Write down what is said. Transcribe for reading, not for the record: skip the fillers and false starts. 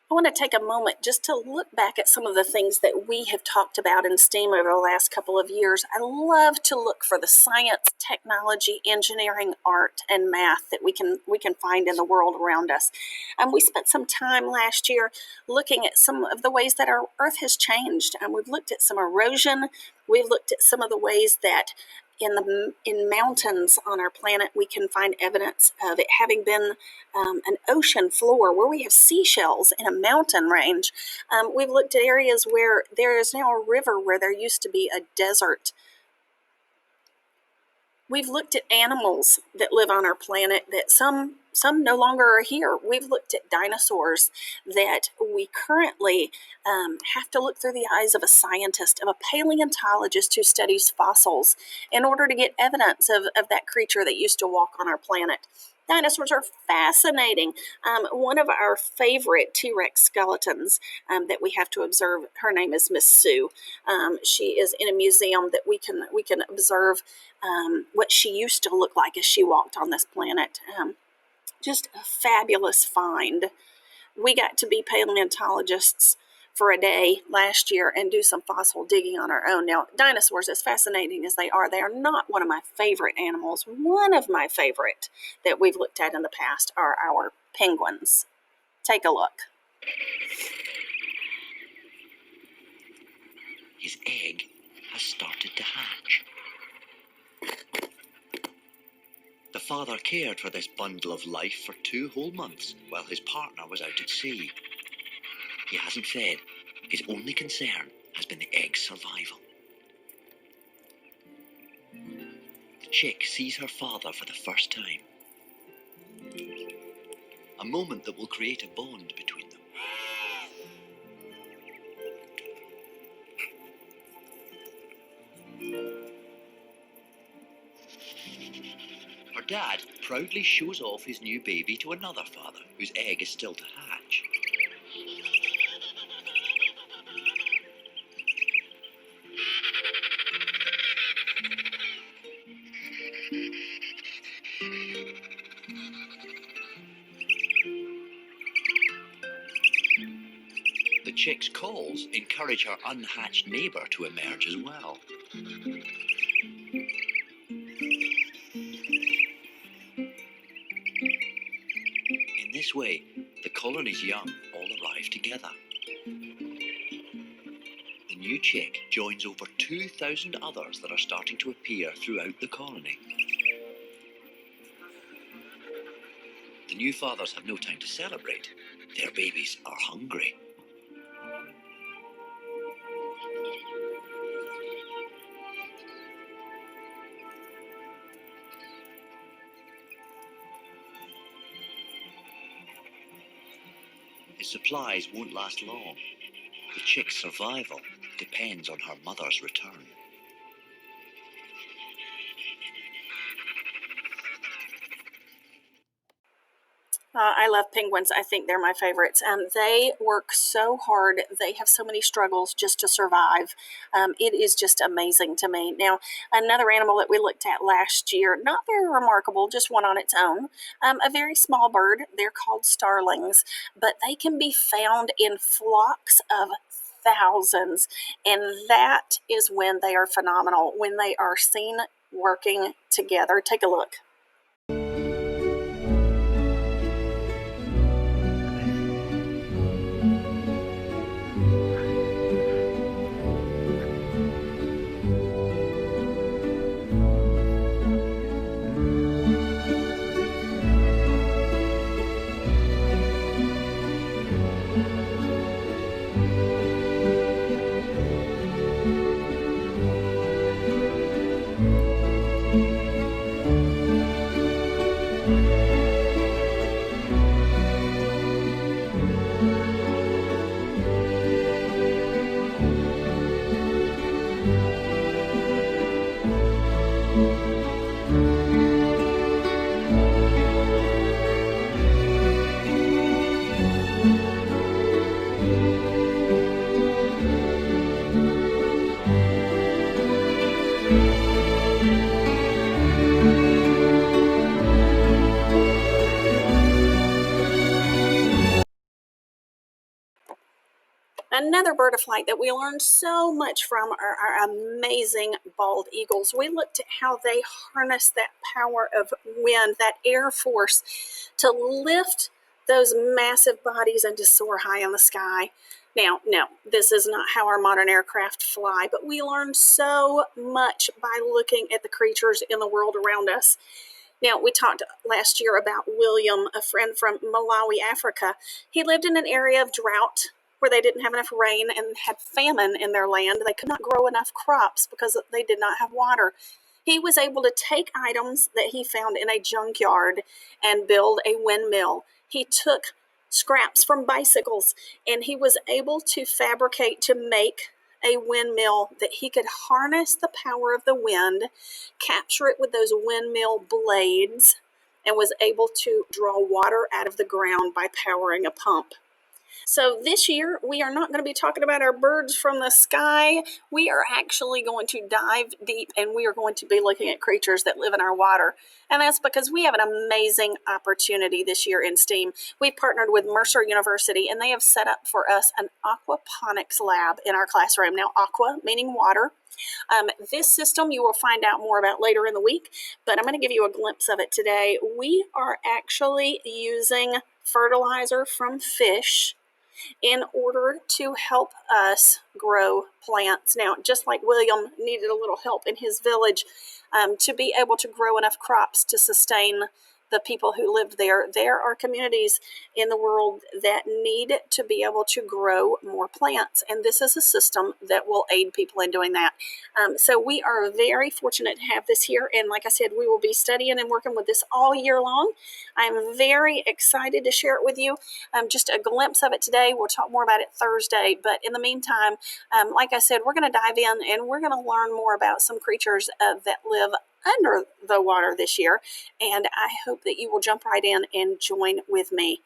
I want to take a moment just to look back at some of the things that we have talked about in STEAM over the last couple of years. I love to look for the science, technology, engineering, art, and math that we can find in the world around us. We spent some time last year looking at some of the ways that our Earth has changed. We've looked at some erosion. We've looked at some of the ways that in mountains on our planet, we can find evidence of it having been an ocean floor where we have seashells in a mountain range. We've looked at areas where there is now a river where there used to be a desert. We've looked at animals that live on our planet that some no longer are here. We've looked at dinosaurs that we currently have to look through the eyes of a scientist, of a paleontologist who studies fossils in order to get evidence of that creature that used to walk on our planet. Dinosaurs are fascinating. One of our favorite T-Rex skeletons that we have to observe, her name is Miss Sue. She is in a museum that we can observe what she used to look like as she walked on this planet. Just a fabulous find. We got to be paleontologists for a day last year and do some fossil digging on our own. Now, dinosaurs, as fascinating as they are not one of my favorite animals. One of my favorite that we've looked at in the past are our penguins. Take a look. His egg has started to hatch. The father cared for this bundle of life for 2 whole months while his partner was out at sea. He hasn't fed. His only concern has been the egg's survival. The chick sees her father for the first time. A moment that will create a bond between them. Her dad proudly shows off his new baby to another father whose egg is still to hatch. The chick's calls encourage her unhatched neighbour to emerge as well. In this way, the colony's young all arrive together. The new chick joins over 2,000 others that are starting to appear throughout the colony. The new fathers have no time to celebrate. Their babies are hungry. His supplies won't last long. The chick's survival depends on her mother's return. I love penguins. I think they're my favorites. They work so hard. They have so many struggles just to survive. It is just amazing to me. Now, another animal that we looked at last year, not very remarkable, just one on its own, a very small bird. They're called starlings, but they can be found in flocks of thousands, and that is when they are phenomenal, when they are seen working together. Take a look. Another bird of flight that we learned so much from are our amazing bald eagles. We looked at how they harness that power of wind, that air force, to lift those massive bodies and to soar high in the sky. Now, no, this is not how our modern aircraft fly, but we learned so much by looking at the creatures in the world around us. Now, we talked last year about William, a friend from Malawi, Africa. He lived in an area of drought where they didn't have enough rain and had famine in their land. They could not grow enough crops because they did not have water. He was able to take items that he found in a junkyard and build a windmill. He took scraps from bicycles and he was able to fabricate to make a windmill that he could harness the power of the wind, capture it with those windmill blades, and was able to draw water out of the ground by powering a pump. So this year, we are not going to be talking about our birds from the sky. We are actually going to dive deep and we are going to be looking at creatures that live in our water. And that's because we have an amazing opportunity this year in STEAM. We've partnered with Mercer University and they have set up for us an aquaponics lab in our classroom. Now, aqua meaning water. This system you will find out more about later in the week, but I'm going to give you a glimpse of it today. We are actually using fertilizer from fish in order to help us grow plants. Now, just like William needed a little help in his village to be able to grow enough crops to sustain the people who lived there, there are communities in the world that need to be able to grow more plants. And this is a system that will aid people in doing that. So we are very fortunate to have this here. And like I said, we will be studying and working with this all year long. I'm very excited to share it with you. Just a glimpse of it today. We'll talk more about it Thursday. But in the meantime, like I said, we're going to dive in and we're going to learn more about some creatures that live under the water this year. And I hope that you will jump right in and join with me.